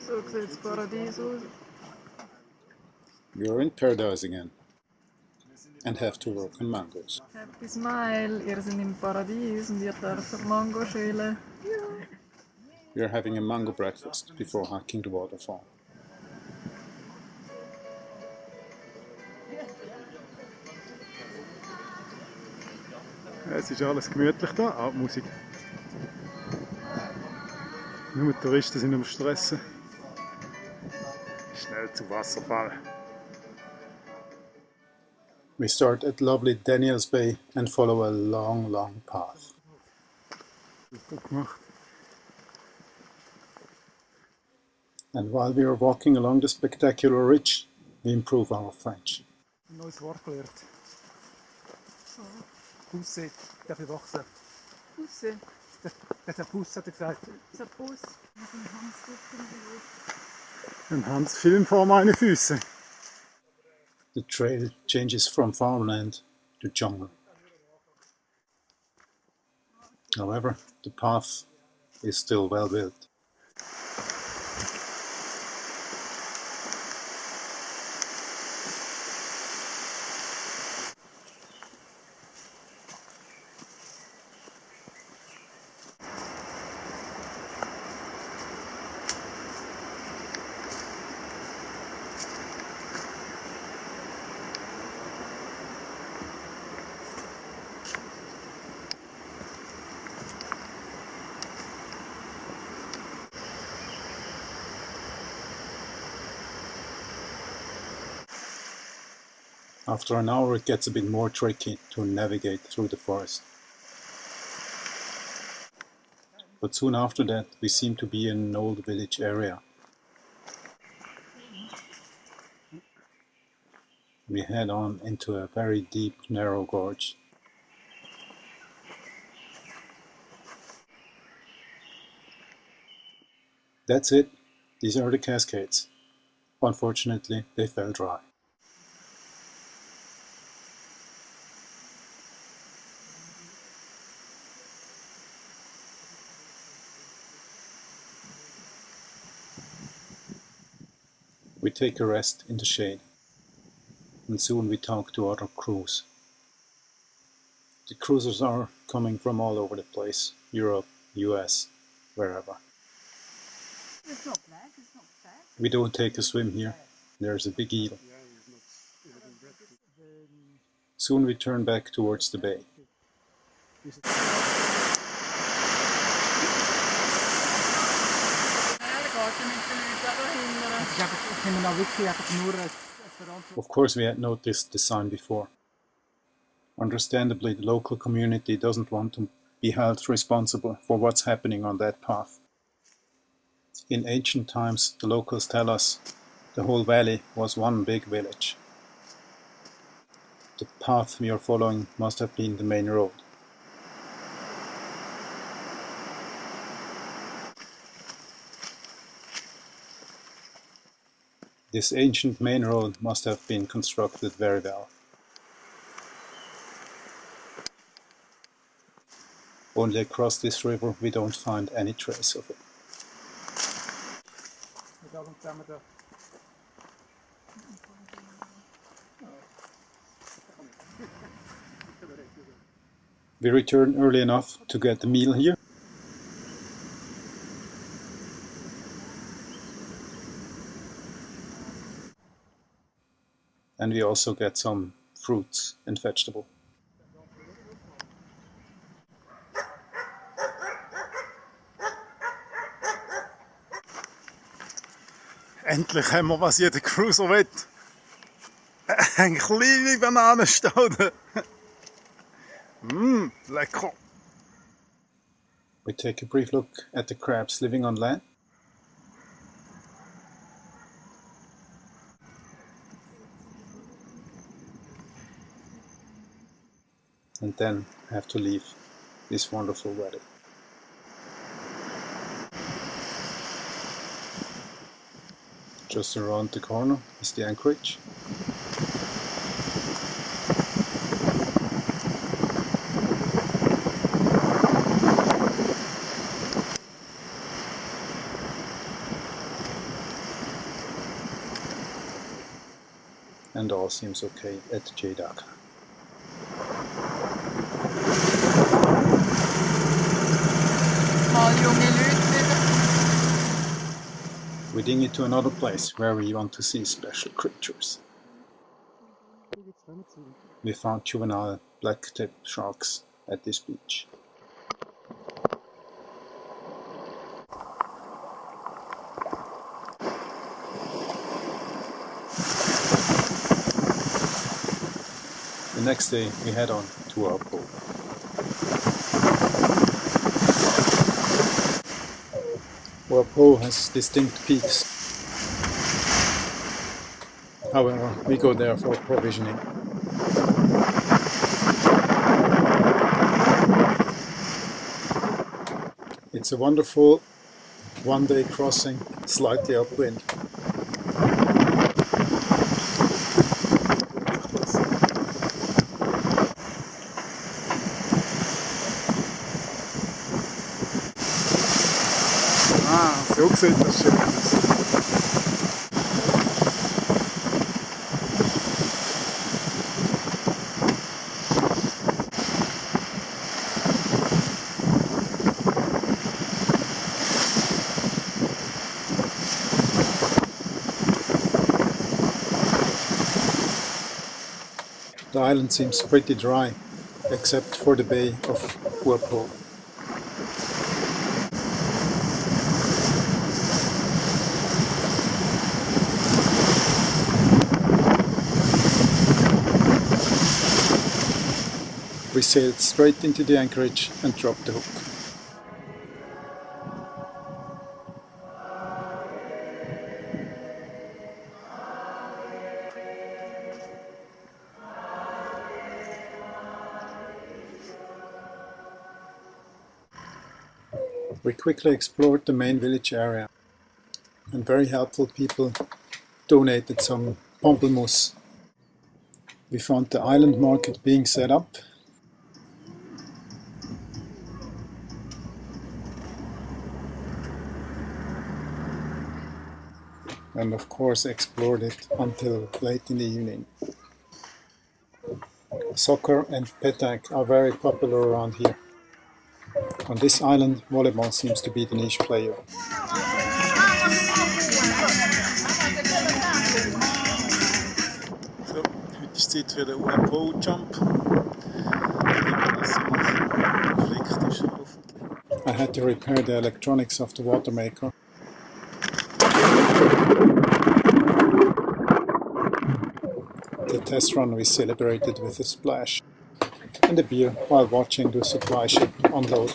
So sieht das Paradies aus. You're in paradise again and have to work on mangoes. Happy Smile, ihr seid im Paradies und ihr dürft Mango schälen. You're having a mango breakfast before hiking the waterfall. Es ist alles gemütlich da, auch die Musik. Nur die Touristen sind am Stressen. Schnell zum Wasserfall. We start at lovely Daniels Bay and follow a long, long path. Super gemacht. And while we are walking along the spectacular ridge, we improve our French. Ein neues Wort gelernt. Pousse, darf ich wachsen? Pousse. Das ist Pousse, hat er gesagt. Ça pousse. Ein Hans-Film vor meinen Füßen. The trail changes from farmland to jungle. However, the path is still well built. After an hour it gets a bit more tricky to navigate through the forest. But soon after that we seem to be in an old village area. We head on into a very deep, narrow gorge. That's it. These are the Cascades. Unfortunately, they fell dry. We take a rest in the shade, and soon we talk to other crews. The cruisers are coming from all over the place, Europe, US, wherever. It's not black, it's not fat. We don't take a swim here, there's a big eel. Soon we turn back towards the bay. Of course we had noticed the sign before. Understandably, the local community doesn't want to be held responsible for what's happening on that path. In ancient times, the locals tell us the whole valley was one big village. The path we are following must have been the main road. This ancient main road must have been constructed very well. Only across this river we don't find any trace of it. We return early enough to get the meal here. And we also get some fruits and vegetables. Endlich haben wir, was jeder Cruiser will. Eine kleine Bananenstaude. Lecker. We take a brief look at the crabs living on land. And then have to leave this wonderful weather. Just around the corner is the anchorage. and all seems okay at Jade Akka. Mal junge Leute wieder. We ding it to another place where we want to see special creatures. We found juvenile black-tip sharks at this beach. The next day we head on to our pool. Our pool has distinct peaks. However, we go there for provisioning. It's a wonderful one-day crossing, slightly upwind. So sieht das schön aus. The island seems pretty dry, except for the bay of Whirlpool. We sailed straight into the anchorage and dropped the hook. We quickly explored the main village area, and very helpful people donated some pamplemousse. We found the island market being set up. And of course explored it until late in the evening. Soccer and petanque are very popular around here. On this island, volleyball seems to be the niche player. So, heute ist Zeit für den UFO-Jump. I had to repair the electronics of the water maker. The test run we celebrated with a splash and a beer while watching the supply ship unload.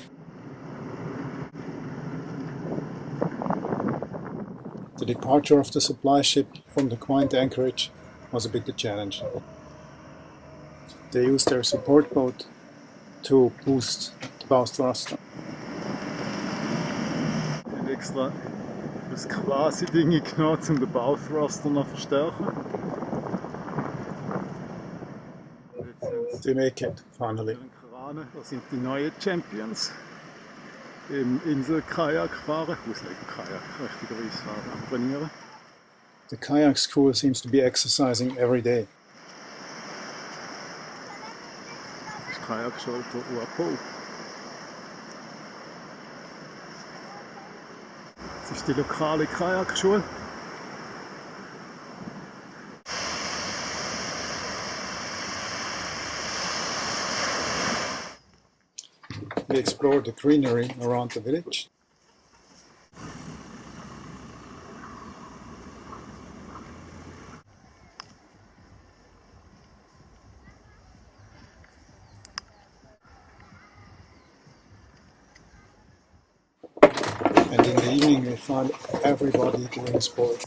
The departure of the supply ship from the quaint anchorage was a bit a challenge. They used their support boat to boost the bow thruster. Ich habe extra das Quasi-Ding genommen, um den Bauthruster noch zu verstärken. To make it, finally. Das sind die neuen Champions. Im Insel-Kajak fahren. Auslegen-Kajak, richtigerweise fahren, am trainieren. The kayak school seems to be exercising every day. Das ist Kajakschule von UAPO. Das ist die lokale Kajakschule. We explored the greenery around the village. And in the evening we found everybody doing sport.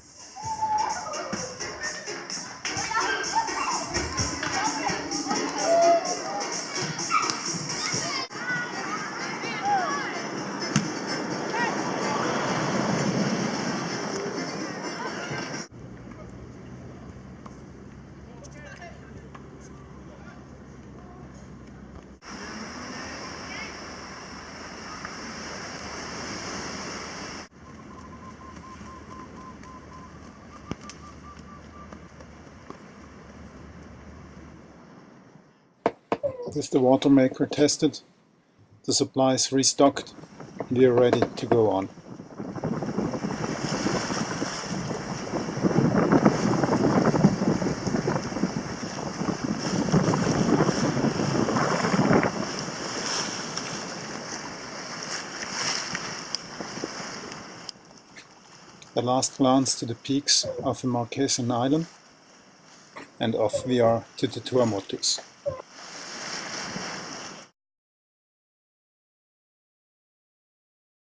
With the water maker tested, the supplies restocked, we are ready to go on. A last glance to the peaks of the Marquesan island, and off we are to the Tuamotus.